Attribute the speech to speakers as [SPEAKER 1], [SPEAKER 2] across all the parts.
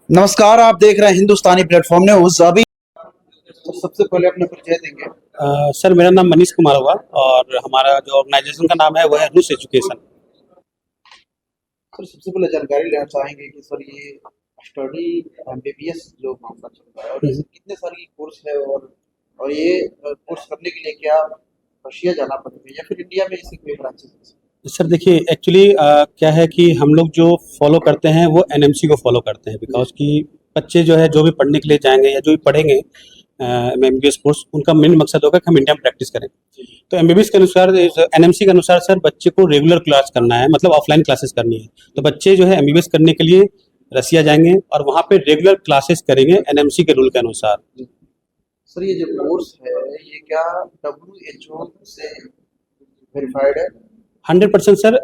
[SPEAKER 1] नमस्कार, आप देख रहे हैं हिंदुस्तानी प्लेटफॉर्म न्यूज। अभी तो सबसे पहले अपना परिचय देंगे।
[SPEAKER 2] सर मेरा नाम मनीष कुमार हुआ और हमारा जो ऑर्गेनाइजेशन का नाम है वो है रूस एजुकेशन।
[SPEAKER 1] सर सबसे पहले जानकारी लेना चाहेंगे कि सर ये स्टडी एमबीबीएस जो मामला चल रहा है और इसमें कितने सारी कोर्स है और ये कोर्स करने के लिए क्या रशिया जाना पड़ेगा या फिर इंडिया में इसकी कोई ब्रांचेस है?
[SPEAKER 2] सर देखिए एक्चुअली क्या है कि हम लोग जो फॉलो करते हैं वो एनएमसी को फॉलो करते हैं बिकॉज कि बच्चे जो है जो भी पढ़ने के लिए जाएंगे या जो भी पढ़ेंगे एमबीबीएस कोर्स उनका मेन मकसद होगा कि हम इंडिया में प्रैक्टिस करें। तो एमबीबीएस के अनुसार एनएमसी के अनुसार सर बच्चे को रेगुलर क्लास करना है, मतलब ऑफलाइन क्लासेस करनी है। तो बच्चे जो है एमबीबीएस करने के लिए रसिया जाएंगे और वहाँ पे रेगुलर क्लासेस करेंगे एनएमसी के रूल के अनुसार।
[SPEAKER 1] सर ये जो कोर्स है ये क्या WHO से वेरीफाइड है?
[SPEAKER 2] 100% सर।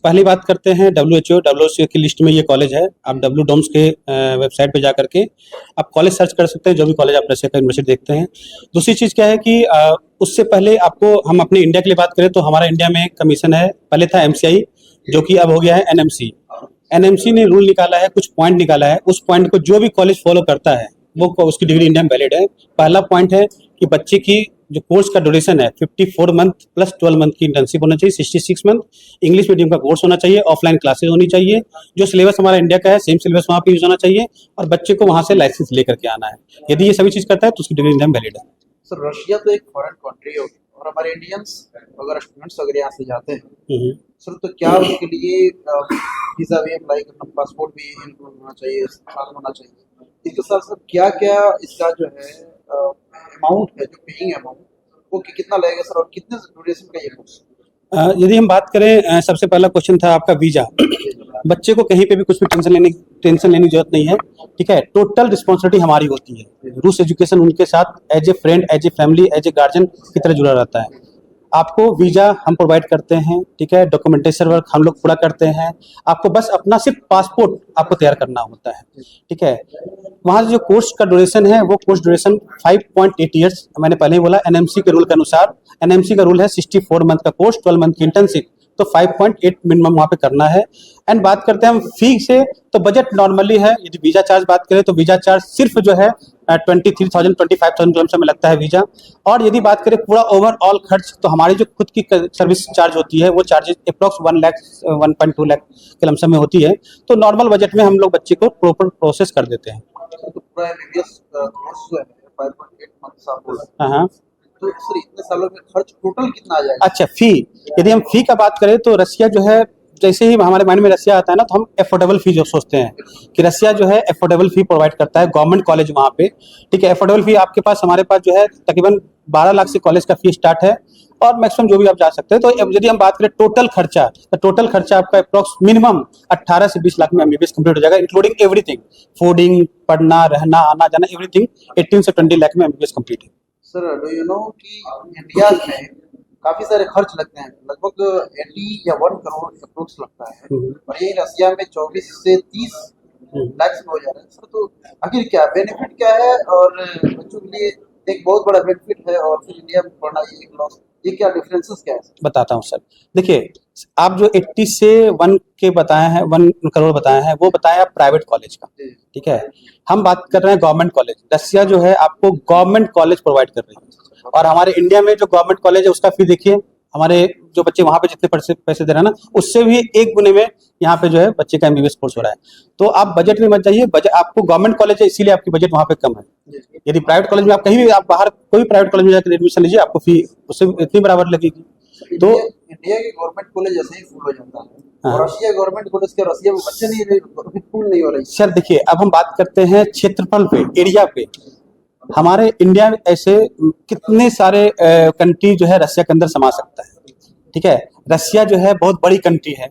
[SPEAKER 2] पहली बात करते हैं WHO की लिस्ट में ये कॉलेज है। आप डब्ल्यू डॉम्स के वेबसाइट पे जा करके आप कॉलेज सर्च कर सकते हैं, जो भी कॉलेज आप रशिया का यूनिवर्सिटी देखते हैं। दूसरी चीज़ क्या है कि उससे पहले आपको हम अपने इंडिया के लिए बात करें तो हमारा इंडिया में कमीशन है, पहले था MCI जो कि अब हो गया है NMC। NMC ने रूल निकाला है, कुछ पॉइंट निकाला है, उस पॉइंट को जो भी कॉलेज फॉलो करता है वो उसकी डिग्री इंडिया में वैलिड है। पहला पॉइंट है कि बच्चे की जो कोर्स का ड्यूरेशन है 54 मंथ प्लस 12 मंथ की इंटर्नशिप होना चाहिए, 66 मंथ इंग्लिश मीडियम का कोर्स होना चाहिए, ऑफलाइन क्लासेस होनी चाहिए, जो सिलेबस हमारा इंडिया का है सेम सिलेबस वहाँ पे यूज होना चाहिए और बच्चे को वहाँ से लाइसेंस लेकर के आना है। यदि ये सभी चीज़ करता है तो उसकी डिग्री इंडिया में वैलिड है।
[SPEAKER 1] सर रशिया तो एक फॉरेन कंट्री होगी और हमारे इंडियंस अगर स्टूडेंट्स अगर यहाँ से जाते हैं सर तो क्या उसके लिए वीजा भी अप्लाई करना, पासपोर्ट भी इंक्लूड होना चाहिए, साथ होना चाहिए? इसके साथ साथ क्या क्या इसका जो है अमाउंट है, जो पेइंग अमाउंट वो कितना लगेगा सर और कितने ड्यूरेशन का ये कोर्स?
[SPEAKER 2] यदि हम बात करें, सबसे पहला क्वेश्चन था आपका वीजा। बच्चे को कहीं पे भी कुछ भी टेंशन लेने की जरूरत नहीं है, ठीक है। टोटल रिस्पॉन्सिबिलिटी हमारी होती है। रूस एजुकेशन उनके साथ as a friend, as a family, as a guardian की तरह जुड़ा रहता है। आपको वीजा हम प्रोवाइड करते हैं, ठीक है। डॉक्यूमेंटेशन वर्क हम लोग पूरा करते हैं। आपको बस अपना सिर्फ पासपोर्ट आपको तैयार करना होता है, ठीक है। वहाँ जो कोर्स का ड्यूरेशन है वो कोर्स ड्यूरेशन 5.8 ईयर्स, मैंने पहले ही बोला एनएमसी के रूल के अनुसार। एनएमसी का रूल है 64 मंथ का कोर्स, 12 मंथ की इंटर्नशिप, तो 5.8 मिनिमम वहाँ पे करना है। एंड बात करते हैं हम फी से, तो बजट नॉर्मली है। यदि वीजा चार्ज बात करें तो वीजा चार्ज सिर्फ जो है 23,000 25,000 में लगता है वीजा। और यदि बात करें पूरा ओवरऑल खर्च तो हमारी जो खुद की सर्विस चार्ज होती है वो चार्जेस अप्रॉक्स 1 लाख 1.2 लाख के लमसम में होती है। तो नॉर्मल बजट में हम लोग बच्चे को प्रॉपर प्रोसेस कर देते हैं।
[SPEAKER 1] तो पूरा एमबीबीएस कोर्स जो है 5.8 मंथ्स आप बोल रहे हैं,
[SPEAKER 2] हाँ हाँ।
[SPEAKER 1] तो सर इतने सालों में खर्च टोटल कितना आ जाएगा?
[SPEAKER 2] अच्छा, फी, यदि हम फी का बात करें तो रसिया जो है, जैसे ही हमारे माइंड में रसिया आता है ना तो हम एफोर्डेबल फी जो सोचते हैं कि रसिया जो है एफोर्डेबल फी प्रोवाइड करता है, गवर्नमेंट कॉलेज वहाँ पे, ठीक है। एफोर्डेबल फी आपके पास, हमारे पास जो है तकरीबन 12 लाख से कॉलेज का फी स्टार्ट है और मैक्सिमम जो भी आप जा सकते हैं। तो अब यदि हम बात करें टोटल खर्चा, तो टोटल खर्चा आपका अप्रॉक्स मिनिमम 18 से 20 लाख में एमबीबीएस कंप्लीट हो जाएगा, इंक्लूडिंग एवरीथिंग, फूडिंग, पढ़ना, रहना, आना जाना, एवरीथिंग। 18 से 20 लाख में एमबीबीएस कंप्लीट है।
[SPEAKER 1] सर डू यू नो कि इंडिया में काफी सारे खर्च लगते हैं, लगभग 80 या 1 करोड़ अप्रोक्स लगता है और ये रसिया में 24 से 30 लाख में हो जा रहा है। सर तो आखिर क्या बेनिफिट क्या है और बच्चों के लिए एक बहुत बड़ा बेनिफिट है और फिर इंडिया में पढ़ना ये एक लॉस, ये क्या डिफरेंसेस क्या है?
[SPEAKER 2] बताता हूँ सर। देखिए, आप जो 80 से 1 के बताए हैं, 1 करोड़ बताए हैं, वो बताया आप प्राइवेट कॉलेज का, ठीक है। हम बात कर रहे हैं गवर्नमेंट कॉलेज। रसिया जो है आपको गवर्नमेंट कॉलेज प्रोवाइड कर रही है और हमारे इंडिया में जो गवर्नमेंट कॉलेज है उसका फी देखिए, हमारे जो बच्चे वहाँ पे जितने पैसे दे रहे हैं ना उससे भी 1 गुने में यहाँ पे जो है बच्चे का एमबीबीएस कोर्स हो रहा है। तो आप बजट में मत जाइए, बजट आपको गवर्नमेंट कॉलेज है इसीलिए आपकी बजट वहाँ पे कम है। यदि प्राइवेट कॉलेज में आप कहीं भी, आप बाहर कोई भी प्राइवेट कॉलेज में जाकर एडमिशन लीजिए, आपको फी उससे इतनी बराबर लगेगी। तो
[SPEAKER 1] इंडिया के गवर्नमेंट कॉलेज ऐसे ही फुल हो जाता है और रशिया गवर्नमेंट कॉलेज के रसिया में बच्चे नहीं फुल नहीं हो रही।
[SPEAKER 2] सर देखिए, अब हम बात करते हैं क्षेत्रफल पे, एरिया पे। हमारे इंडिया में ऐसे कितने सारे कंट्री जो है रसिया के अंदर समा सकता है, ठीक है। रसिया जो है बहुत बड़ी कंट्री है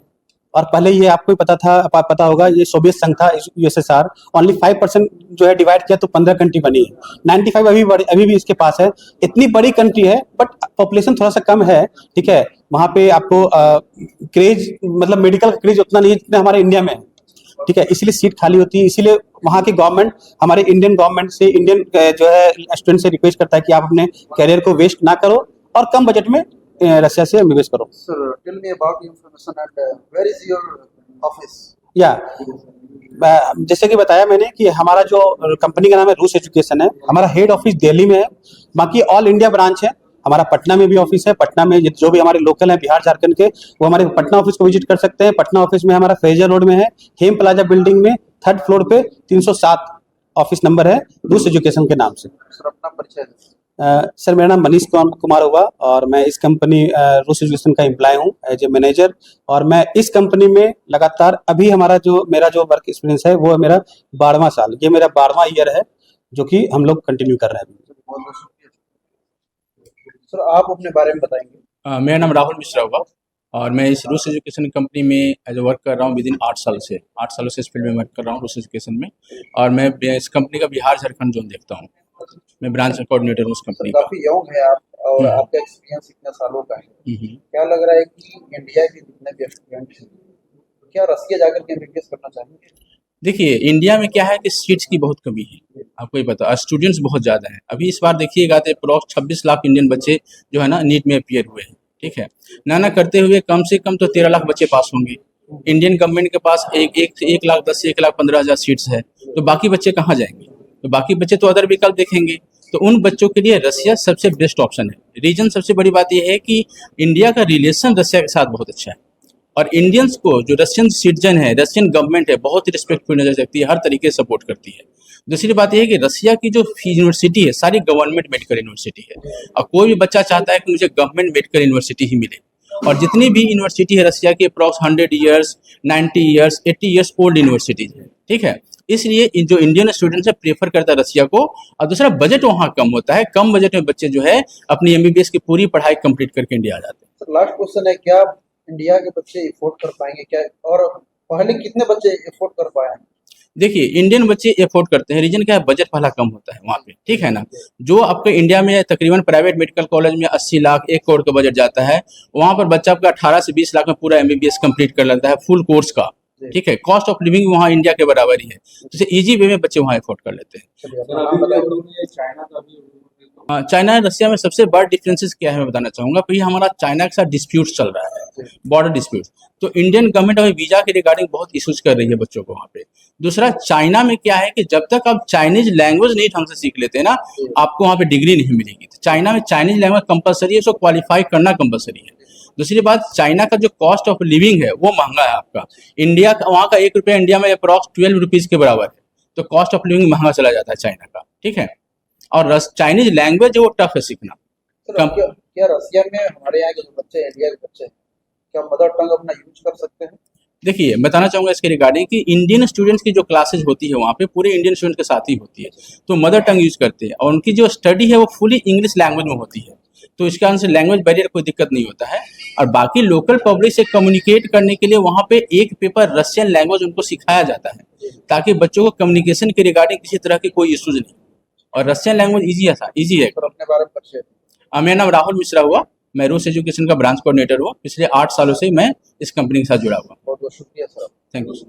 [SPEAKER 2] और पहले ये आपको पता होगा, ये सोवियत संघ था, यूएसएसआर। ओनली 5% जो है डिवाइड किया तो 15 कंट्री बनी है। 95 अभी भी इसके पास है। इतनी बड़ी कंट्री है बट पॉपुलेशन थोड़ा सा कम है, ठीक है। वहाँ पे आपको क्रेज, मतलब मेडिकल क्रेज उतना नहीं है जितना हमारे इंडिया में है, ठीक है। इसलिए सीट खाली होती है, इसीलिए वहाँ की गवर्नमेंट हमारे इंडियन गवर्नमेंट से, इंडियन जो है स्टूडेंट से रिक्वेस्ट करता है कि आप अपने करियर को वेस्ट ना करो और कम बजट में रसिया से एमबीबीएस करो।
[SPEAKER 1] Sir tell me about information and where is your office?
[SPEAKER 2] या जैसे कि बताया मैंने कि हमारा जो कंपनी का नाम है रूस एजुकेशन है, हमारा हेड ऑफिस दिल्ली में है, बाकी ऑल इंडिया ब्रांच है। हमारा पटना में भी ऑफिस है। पटना में जो भी हमारे लोकल है बिहार झारखंड के, वो हमारे पटना ऑफिस को विजिट कर सकते हैं। पटना ऑफिस में हमारा फैजल रोड में है, हेम प्लाजा बिल्डिंग में 3rd फ्लोर पे 307 ऑफिस नंबर है, रूस एजुकेशन के नाम से।
[SPEAKER 1] सर अपना परिचय दें।
[SPEAKER 2] सर मेरा नाम मनीष कुमार हुआ और मैं इस कंपनी रूस एजुकेशन का एम्प्लॉय हूँ एज ए मैनेजर। और मैं इस कंपनी में लगातार अभी मेरा जो वर्क एक्सपीरियंस है वो है मेरा 12वां साल, ये मेरा 12वां ईयर है जो कि हम लोग कंटिन्यू कर रहे हैं।
[SPEAKER 1] बहुत बहुत शुक्रिया। सर आप अपने बारे में बताएंगे।
[SPEAKER 3] मेरा नाम राहुल मिश्रा हुआ और मैं इस रूस एजुकेशन कंपनी में एज ए वर्क कर रहा हूँ विदिन 8 साल से। 8 सालों से इस फील्ड में वर्क कर रहा हूँ रूस एजुकेशन में। और मैं इस कंपनी का बिहार झारखंड जोन देखता हूँ। मैं ब्रांच कोऑर्डिनेटर हूँ उस कंपनी का।
[SPEAKER 1] काफी यंग है आप और आपका एक्सपीरियंस इतने सालों का है। क्या लग रहा है कि इंडिया के जितने भी स्टूडेंट हैं क्या रसिया जाकर के एमबीबीएस करना चाहेंगे?
[SPEAKER 3] देखिए इंडिया में क्या है कि सीट्स की बहुत कमी है, आपको ही पता, स्टूडेंट्स बहुत ज़्यादा हैं। अभी इस बार देखिएगा तो अप्रॉक्स 26 लाख इंडियन बच्चे जो है ना नीट में अपियर हुए हैं। ठीक है, ना करते हुए कम से कम तो 13 लाख बच्चे पास होंगे। इंडियन गवर्नमेंट के पास एक लाख 10 से 1,15,000 सीट्स है, तो बाकी बच्चे कहाँ जाएंगे? तो बाकी बच्चे तो अदर विकल्प देखेंगे। तो उन बच्चों के लिए रसिया सबसे बेस्ट ऑप्शन है। रीजन सबसे बड़ी बात यह है कि इंडिया का रिलेशन रसिया के साथ बहुत अच्छा है और इंडियंस को जो रशियन सिटीजन है, रशियन गवर्नमेंट है, बहुत ही रिस्पेक्टफुल नजर रखती है, हर तरीके से सपोर्ट करती है। दूसरी बात यह है कि रसिया की जो यूनिवर्सिटी है सारी गवर्नमेंट मेडिकल यूनिवर्सिटी है और कोई भी बच्चा चाहता है कि मुझे गवर्नमेंट मेडिकल यूनिवर्सिटी ही मिले। और जितनी भी यूनिवर्सिटी है रसिया की approx 100 years, 90 years, 80 years old universities है। ठीक है, इसलिए जो इंडियन स्टूडेंट्स है प्रेफर करता है रसिया को। और दूसरा बजट वहाँ कम होता है, कम बजट में बच्चे जो है अपनी एमबीबीएस की पूरी पढ़ाई कंप्लीट करके इंडिया आ जाते हैं।
[SPEAKER 1] सर लास्ट क्वेश्चन है, क्या इंडिया के बच्चे अफोर्ड कर पाएंगे क्या, और पहले कितने बच्चे अफोर्ड कर पाए हैं?
[SPEAKER 3] देखिए इंडियन बच्चे अफोर्ड करते हैं, रीजन क्या है, बजट पहला कम होता है वहाँ पे। ठीक है ना, जो आपके इंडिया में तकरीबन प्राइवेट मेडिकल कॉलेज में 80 लाख 1 करोड़ का बजट जाता है, वहाँ पर बच्चा आपका 18 से 20 लाख में पूरा एमबीबीएस कंप्लीट कर लेता है फुल कोर्स का। ठीक है, कॉस्ट ऑफ लिविंग वहाँ इंडिया के बराबर ही है, तो इजी वे में बच्चे वहाँ अफोर्ड कर लेते हैं। चाइना रसिया में सबसे बड़ा डिफरेंसेस क्या है मैं बताना चाहूंगा। तो ये हमारा चाइना के साथ डिस्प्यूट चल रहा है, बॉर्डर डिस्प्यूट। तो इंडियन गवर्नमेंट अभी वीजा के रिगार्डिंग बहुत इश्यूज कर रही है बच्चों को वहाँ पे। दूसरा चाइना में क्या है कि जब तक आप चाइनीज लैंग्वेज नहीं ढंग से सीख लेते ना, आपको वहाँ पे डिग्री नहीं मिलेगी। तो चाइना में चाइनीज लैंग्वेज कंपलसरी है, उसको क्वालिफाई करना कंपलसरी है। दूसरी बात, चाइना का जो कॉस्ट ऑफ लिविंग है वो महंगा है आपका। इंडिया का वहाँ का 1 रुपया इंडिया में अप्रॉक्स 12 रुपीज के बराबर है। तो कॉस्ट ऑफ लिविंग महंगा चला जाता है चाइना का। ठीक है, और चाइनीज लैंग्वेज है वो टफ है सीखना।
[SPEAKER 1] क्या रसिया में हमारे यहाँ के जो बच्चे हैं, इंडिया के बच्चे हैं, क्या मदर टंग अपना यूज कर सकते हैं?
[SPEAKER 3] देखिए बताना चाहूंगा इसके रिगार्डिंग कि इंडियन स्टूडेंट्स की जो क्लासेज होती है वहाँ पे पूरे इंडियन स्टूडेंट के साथ ही होती है, तो मदर टंग यूज करते हैं और उनकी जो स्टडी है वो फुली इंग्लिश लैंग्वेज में होती है। तो इसके कारण से लैंग्वेज बैरियर कोई दिक्कत नहीं होता है। और बाकी लोकल पब्लिक से कम्युनिकेट करने के लिए वहाँ पे एक पेपर रशियन लैंग्वेज उनको सिखाया जाता है, ताकि बच्चों को कम्युनिकेशन के रिगार्डिंग किसी तरह की कोई इश्यूज नहीं। और रशियन लैंग्वेज ईजी है।
[SPEAKER 1] अपने बारे में परिचय।
[SPEAKER 3] मेरा नाम राहुल मिश्रा हुआ, मैं रूस एजुकेशन का ब्रांच कोऑर्डिनेटर हूँ। पिछले 8 सालों से मैं इस कंपनी के साथ जुड़ा हुआ।
[SPEAKER 1] बहुत बहुत शुक्रिया सर।
[SPEAKER 3] Thank you sir.